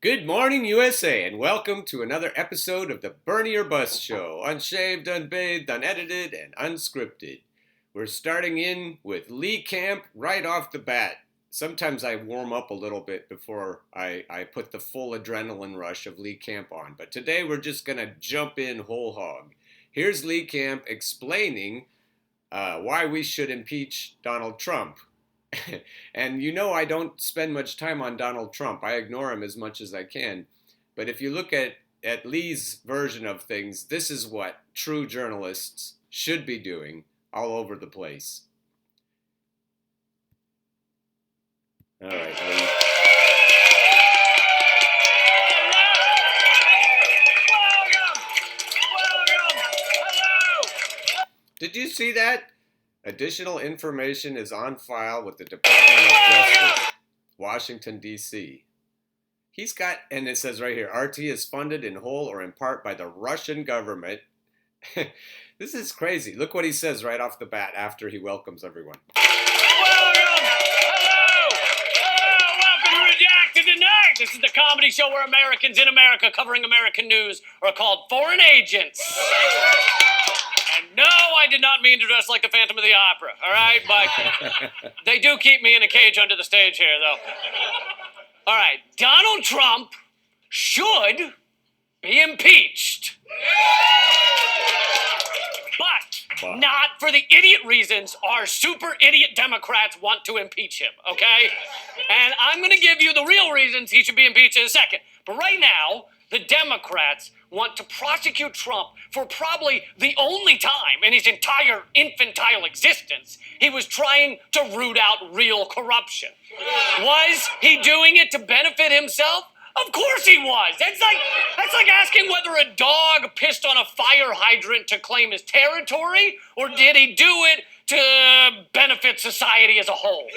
Good morning, USA, and welcome to another episode of the Bernie or Bust Show, unshaved, unbathed, unedited, and unscripted. We're starting in with Lee Camp right off the bat. Sometimes I warm up a little bit before I put the full adrenaline rush of Lee Camp on, but today we're just going to jump in whole hog. Here's Lee Camp explaining why we should impeach Donald Trump. And you know I don't spend much time on Donald Trump. I ignore him as much as I can. But if you look at Lee's version of things, this is what true journalists should be doing all over the place. All right, Lee. Welcome. Hello. Did you see that? Additional information is on file with the Department of Justice, Washington, D.C. He's got, and it says right here, RT is funded in whole or in part by the Russian government. This is crazy. Look what he says right off the bat after he welcomes everyone. Welcome! Hello! Welcome to Redacted Tonight! This is the comedy show where Americans in America covering American news are called foreign agents. And no, I did not mean to dress like the Phantom of the Opera, all right? But they do keep me in a cage under the stage here, though. All right, Donald Trump should be impeached. But not for the idiot reasons our super idiot Democrats want to impeach him, okay? And I'm going to give you the real reasons he should be impeached in a second. But right now, the Democrats want to prosecute Trump for probably the only time in his entire infantile existence he was trying to root out real corruption. Was he doing it to benefit himself? Of course he was. That's like asking whether a dog pissed on a fire hydrant to claim his territory, or did he do it to benefit society as a whole?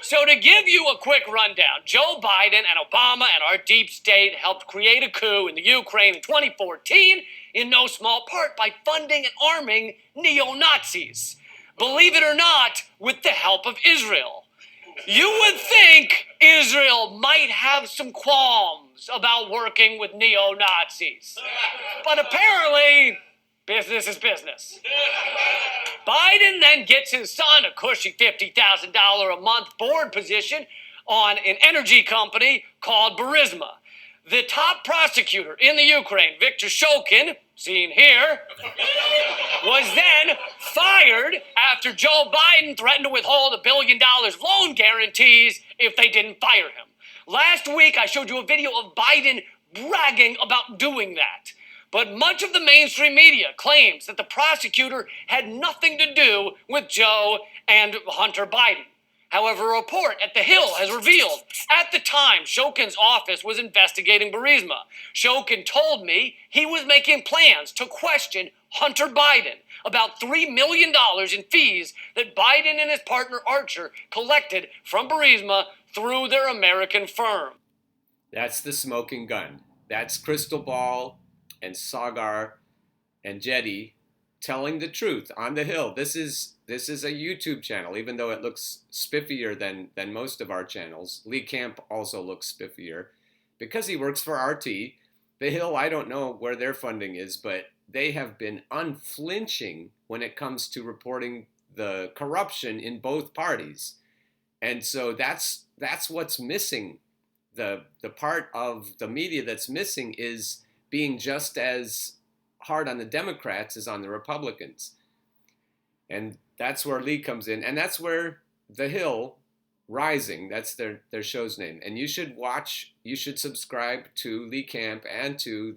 So to give you a quick rundown, Joe Biden and Obama and our deep state helped create a coup in the Ukraine in 2014, in no small part by funding and arming neo-Nazis. Believe it or not, with the help of Israel. You would think Israel might have some qualms about working with neo-Nazis. But apparently, business is business. Biden then gets his son a cushy $50,000 a month board position on an energy company called Burisma. The top prosecutor in the Ukraine, Viktor Shokin, seen here, was then fired after Joe Biden threatened to withhold $1 billion loan guarantees if they didn't fire him. Last week, I showed you a video of Biden bragging about doing that. But much of the mainstream media claims that the prosecutor had nothing to do with Joe and Hunter Biden. However, a report at The Hill has revealed at the time Shokin's office was investigating Burisma, Shokin told me he was making plans to question Hunter Biden about $3 million in fees that Biden and his partner Archer collected from Burisma through their American firm. That's the smoking gun. That's Crystal Ball and Sagar and Jetty telling the truth on The Hill. This is a YouTube channel, even though it looks spiffier than most of our channels. Lee Camp also looks spiffier because he works for RT. The Hill, I don't know where their funding is, but they have been unflinching when it comes to reporting the corruption in both parties. And so that's what's missing. The part of the media that's missing is being just as hard on the Democrats as on the Republicans. And that's where Lee comes in. And that's where The Hill Rising, that's their show's name. And you should subscribe to Lee Camp and to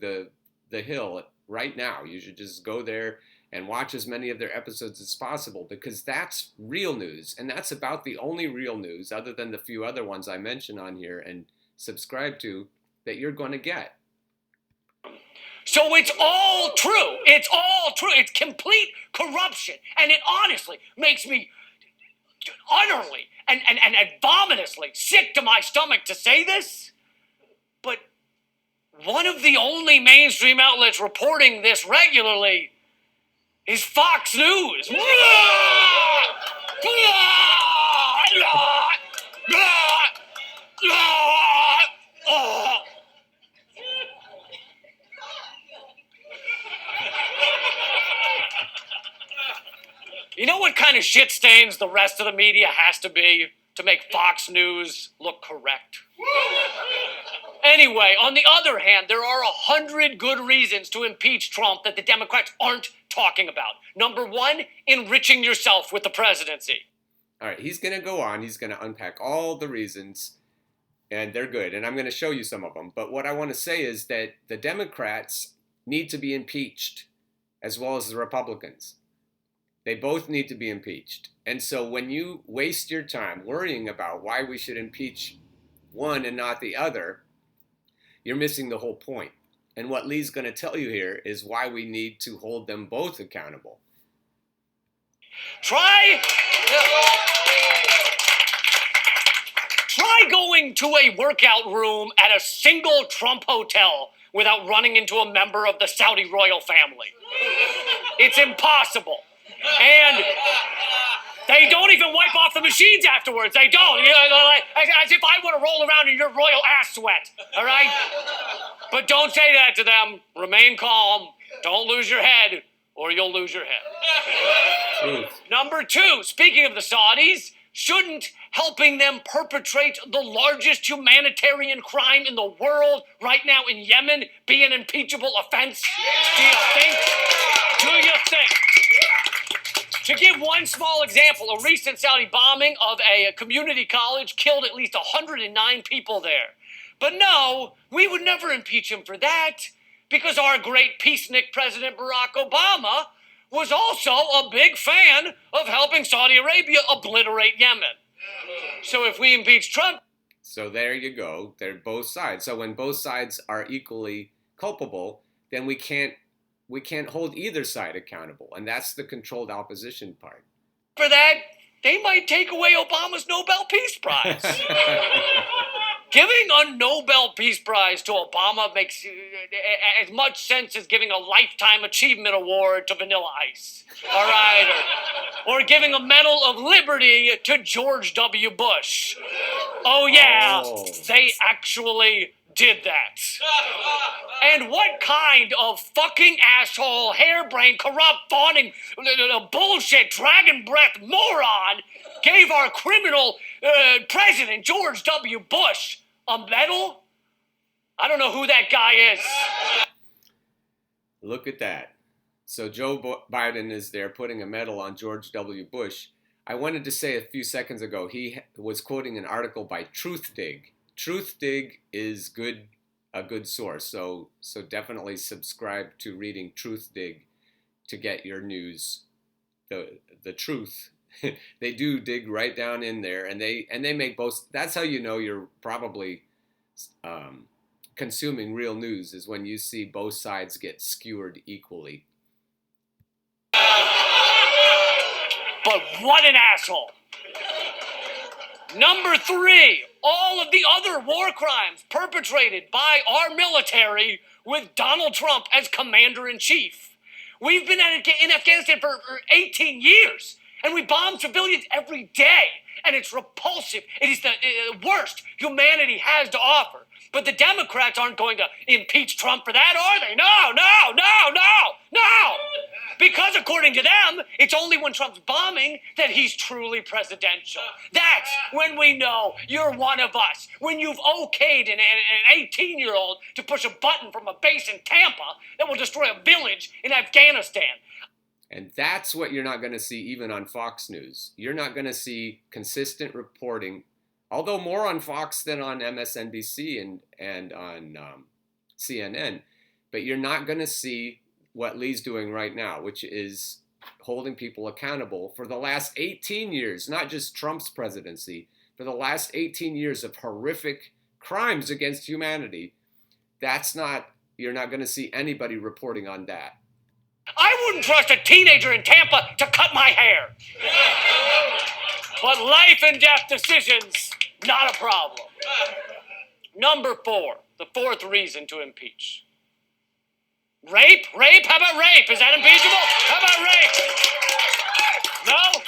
The Hill right now. You should just go there and watch as many of their episodes as possible, because that's real news. And that's about the only real news, other than the few other ones I mention on here and subscribe to, that you're going to get. So it's all true. It's all true. It's complete corruption. And it honestly makes me utterly and vomitously sick to my stomach to say this. But one of the only mainstream outlets reporting this regularly is Fox News. Oh. kind of shit stains the rest of the media has to be to make Fox News look correct. Anyway, on the other hand, there are 100 good reasons to impeach Trump that the Democrats aren't talking about. Number one, enriching yourself with the presidency. All right, he's going to go on. He's going to unpack all the reasons, and they're good. And I'm going to show you some of them. But what I want to say is that the Democrats need to be impeached, as well as the Republicans. They both need to be impeached. And so when you waste your time worrying about why we should impeach one and not the other, you're missing the whole point. And what Lee's going to tell you here is why we need to hold them both accountable. Try going to a workout room at a single Trump hotel without running into a member of the Saudi royal family. It's impossible. And they don't even wipe off the machines afterwards. They don't. You know, like, as if I want to roll around in your royal ass sweat. All right? But don't say that to them. Remain calm. Don't lose your head, or you'll lose your head. Number two, speaking of the Saudis, shouldn't helping them perpetrate the largest humanitarian crime in the world right now in Yemen be an impeachable offense? Do you think? To give one small example, a recent Saudi bombing of a community college killed at least 109 people there. But no, we would never impeach him for that, because our great peacenik President Barack Obama was also a big fan of helping Saudi Arabia obliterate Yemen. So if we impeach Trump... So there you go. They're both sides. So when both sides are equally culpable, then we can't hold either side accountable. And that's the controlled opposition part. For that, they might take away Obama's Nobel Peace Prize. Giving a Nobel Peace Prize to Obama makes as much sense as giving a Lifetime Achievement Award to Vanilla Ice. All right? Or giving a Medal of Liberty to George W. Bush. Oh, yeah, they actually did that. And what kind of fucking asshole, harebrained, corrupt, fawning, bullshit, dragon breath moron gave our criminal president, George W. Bush, a medal? I don't know who that guy is. Look at that. So Joe Biden is there putting a medal on George W. Bush. I wanted to say a few seconds ago, he was quoting an article by Truthdig. Truthdig is a good source. So definitely subscribe to reading Truthdig to get your news, the truth. They do dig right down in there, and they make both. That's how you know you're probably consuming real news, is when you see both sides get skewered equally. But what an asshole. Number three, all of the other war crimes perpetrated by our military with Donald Trump as commander-in-chief. We've been in Afghanistan for 18 years, and we bomb civilians every day, and it's repulsive. It is the worst humanity has to offer. But the Democrats aren't going to impeach Trump for that, are they? No. Because according to them, it's only when Trump's bombing that he's truly presidential. That's when we know you're one of us. When you've okayed an 18-year-old to push a button from a base in Tampa that will destroy a village in Afghanistan. And that's what you're not going to see even on Fox News. You're not going to see consistent reporting, although more on Fox than on MSNBC and on CNN. But you're not going to see what Lee's doing right now, which is holding people accountable for the last 18 years, not just Trump's presidency, for the last 18 years of horrific crimes against humanity. You're not going to see anybody reporting on that. I wouldn't trust a teenager in Tampa to cut my hair. But life and death decisions, not a problem. Number four, the fourth reason to impeach. Rape? How about rape? Is that impeachable? How about rape? No?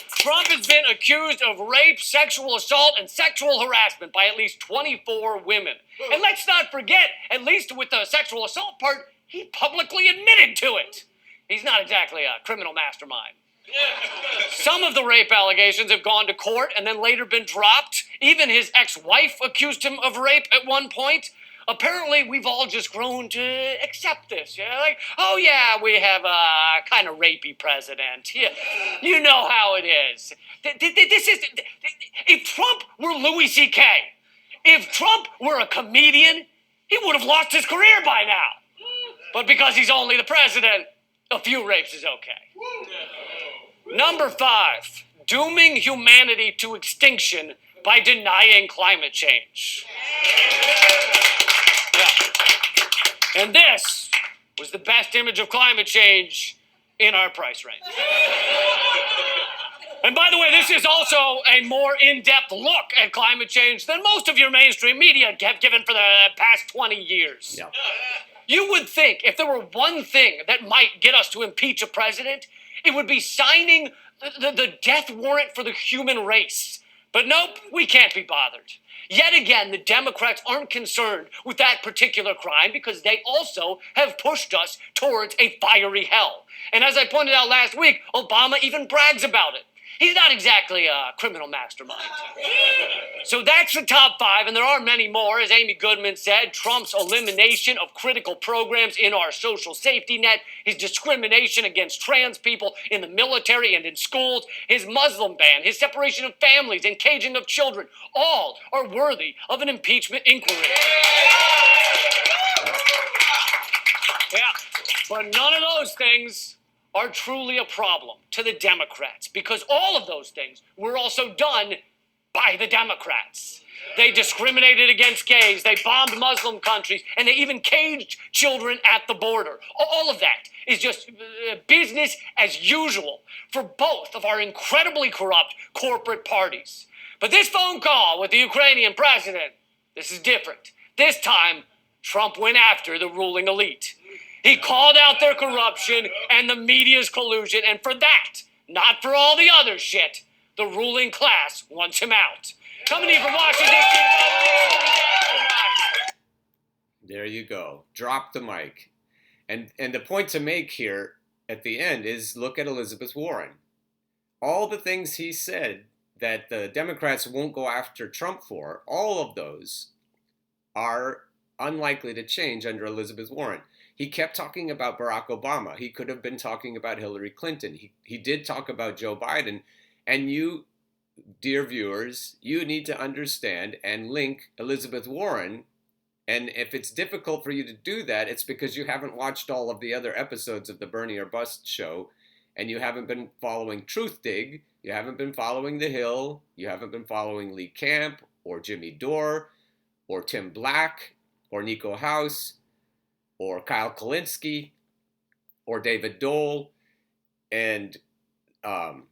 Trump has been accused of rape, sexual assault, and sexual harassment by at least 24 women. And let's not forget, at least with the sexual assault part, he publicly admitted to it. He's not exactly a criminal mastermind. Some of the rape allegations have gone to court and then later been dropped. Even his ex-wife accused him of rape at one point. Apparently, we've all just grown to accept this. Yeah, like, oh yeah, we have a kind of rapey president. Yeah, you know how it is. This is if Trump were Louis C.K., if Trump were a comedian, he would have lost his career by now. But because he's only the president, a few rapes is okay. Number 5, dooming humanity to extinction by denying climate change. Yeah. And this was the best image of climate change in our price range. And by the way, this is also a more in-depth look at climate change than most of your mainstream media have given for the past 20 years. Yeah. You would think if there were one thing that might get us to impeach a president, it would be signing the death warrant for the human race. But nope, we can't be bothered. Yet again, the Democrats aren't concerned with that particular crime because they also have pushed us towards a fiery hell. And as I pointed out last week, Obama even brags about it. He's not exactly a criminal mastermind. So that's the top 5, and there are many more. As Amy Goodman said, Trump's elimination of critical programs in our social safety net, his discrimination against trans people in the military and in schools, his Muslim ban, his separation of families and caging of children, all are worthy of an impeachment inquiry. Yeah, but none of those things are truly a problem to the Democrats because all of those things were also done by the Democrats. They discriminated against gays, they bombed Muslim countries, and they even caged children at the border. All of that is just business as usual for both of our incredibly corrupt corporate parties. But this phone call with the Ukrainian president, this is different. This time, Trump went after the ruling elite. He called out their corruption and the media's collusion, and for that, not for all the other shit, the ruling class wants him out. Coming in from Washington, There you go. Drop the mic. And the point to make here at the end is look at Elizabeth Warren. All the things he said that the Democrats won't go after Trump for, all of those are unlikely to change under Elizabeth Warren. He kept talking about Barack Obama. He could have been talking about Hillary Clinton. He did talk about Joe Biden. And you, dear viewers, you need to understand and link Elizabeth Warren. And if it's difficult for you to do that, it's because you haven't watched all of the other episodes of the Bernie or Bust show, and you haven't been following Truth Dig, you haven't been following The Hill, you haven't been following Lee Camp, or Jimmy Dore, or Tim Black, or Nico House, or Kyle Kalinske, or David Dole. And on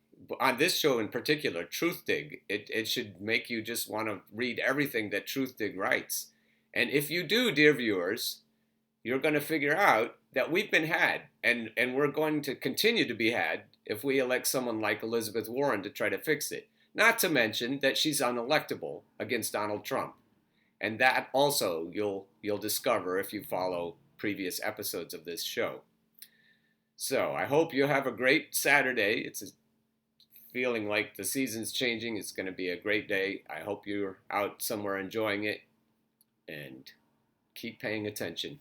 this show in particular, Truth Dig, it should make you just want to read everything that Truth Dig writes. And if you do, dear viewers, you're going to figure out that we've been had, and we're going to continue to be had if we elect someone like Elizabeth Warren to try to fix it. Not to mention that she's unelectable against Donald Trump. And that also you'll discover if you follow previous episodes of this show. So I hope you have a great Saturday. It's feeling like the season's changing. It's going to be a great day. I hope you're out somewhere enjoying it. And keep paying attention.